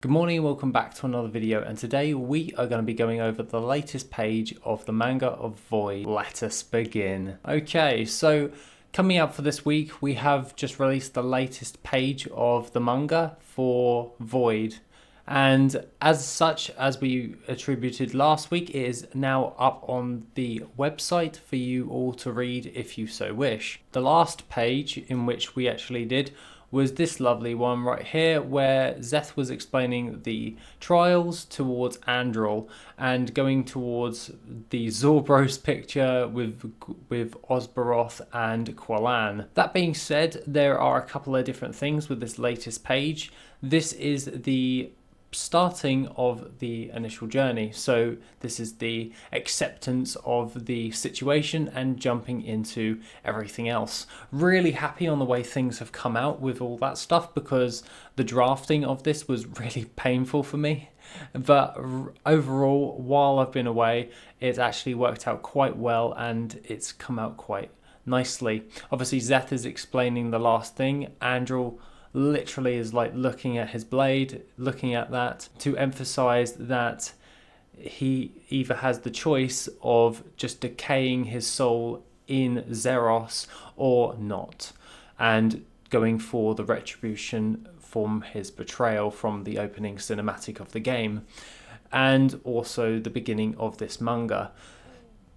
Good morning and welcome back to another video, and today we are going to be going over the latest page of the Manga of Void. Let us begin. Okay, so coming up for this week, we have just released the latest page of the manga for Void. And as such, as we attributed last week, it is now up on the website for you all to read if you so wish. The last page in which we actually did was this lovely one right here, where Zeth was explaining the trials towards Andril and going towards the Zorbros picture with Osberoth and Qualan. That being said, there are a couple of different things with this latest page. This is the starting of the initial journey, so this is the acceptance of the situation and jumping into everything else. Really happy on the way things have come out with all that stuff, because the drafting of this was really painful for me, but overall, while I've been away, it's actually worked out quite well and it's come out quite nicely. Obviously Zeth is explaining the last thing. Andril literally is like looking at his blade, looking at that to emphasize that he either has the choice of just decaying his soul in Zeros or not, and going for the retribution from his betrayal from the opening cinematic of the game, and also the beginning of this manga.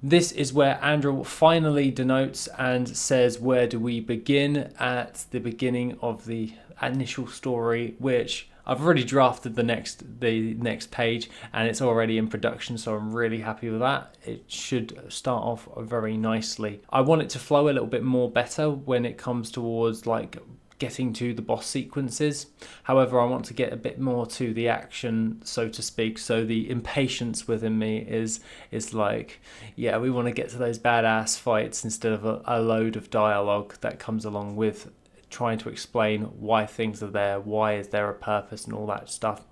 This is where Andril finally denotes and says, where do we begin? At the beginning of the initial story, which I've already drafted the next page and it's already in production, so I'm really happy with that. It should start off very nicely. I want it to flow a little bit more better when it comes towards like getting to the boss sequences. However, I want to get a bit more to the action, so to speak, so the impatience within me is like, yeah, we want to get to those badass fights instead of a load of dialogue that comes along with trying to explain why things are there, why is there a purpose and all that stuff.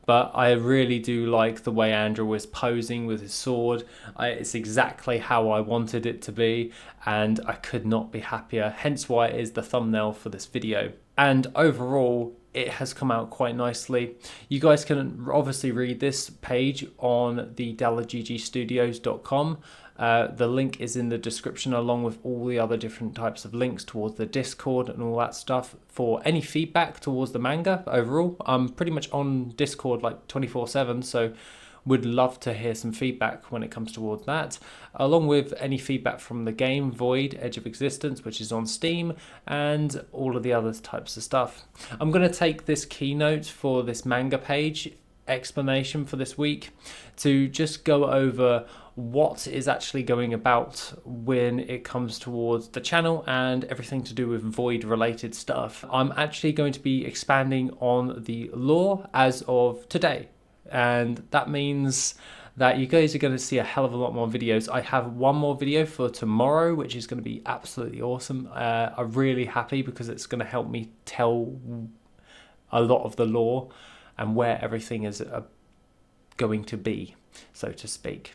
But I really do like the way Andril was posing with his sword. It's exactly how I wanted it to be, and I could not be happier, hence why it is the thumbnail for this video. And overall, it has come out quite nicely. You guys can obviously read this page on the DalaGGstudios.com. The link is in the description, along with all the other different types of links towards the Discord and all that stuff. For any feedback towards the manga overall, I'm pretty much on Discord like 24/7, so would love to hear some feedback when it comes towards that, along with any feedback from the game Void Edge of Existence, which is on Steam, and all of the other types of stuff. I'm going to take this keynote for this manga page explanation for this week to just go over what is actually going about when it comes towards the channel and everything to do with Void related stuff. I'm actually going to be expanding on the lore as of today, and that means that you guys are going to see a hell of a lot more videos. I have one more video for tomorrow, which is going to be absolutely awesome. I'm really happy because it's going to help me tell a lot of the lore and where everything is going to be, so to speak.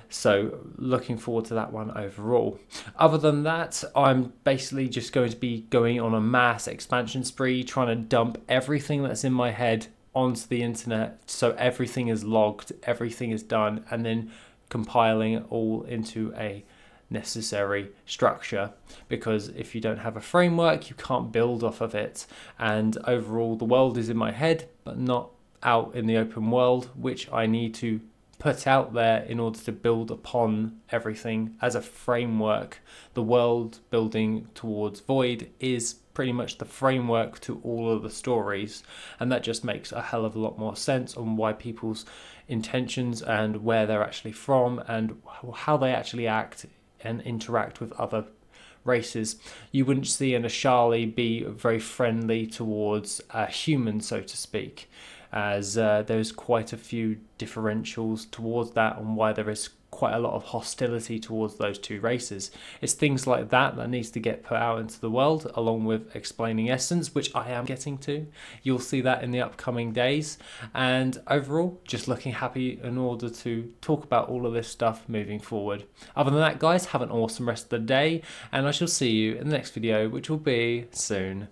So looking forward to that one overall. Other than that, I'm basically just going to be going on a mass expansion spree, trying to dump everything that's in my head onto the internet, so everything is logged, everything is done, and then compiling it all into a necessary structure, because if you don't have a framework, you can't build off of it. And overall, the world is in my head but not out in the open world, which I need to put out there in order to build upon everything as a framework. The world building towards Void is pretty much the framework to all of the stories, and that just makes a hell of a lot more sense on why people's intentions and where they're actually from and how they actually act and interact with other races. You wouldn't see an Ashali be very friendly towards a human, so to speak, as there's quite a few differentials towards that and why there is quite a lot of hostility towards those two races. It's things like that that needs to get put out into the world, along with explaining essence, which I am getting to. You'll see that in the upcoming days. And overall, just looking happy in order to talk about all of this stuff moving forward. Other than that, guys, have an awesome rest of the day, and I shall see you in the next video, which will be soon.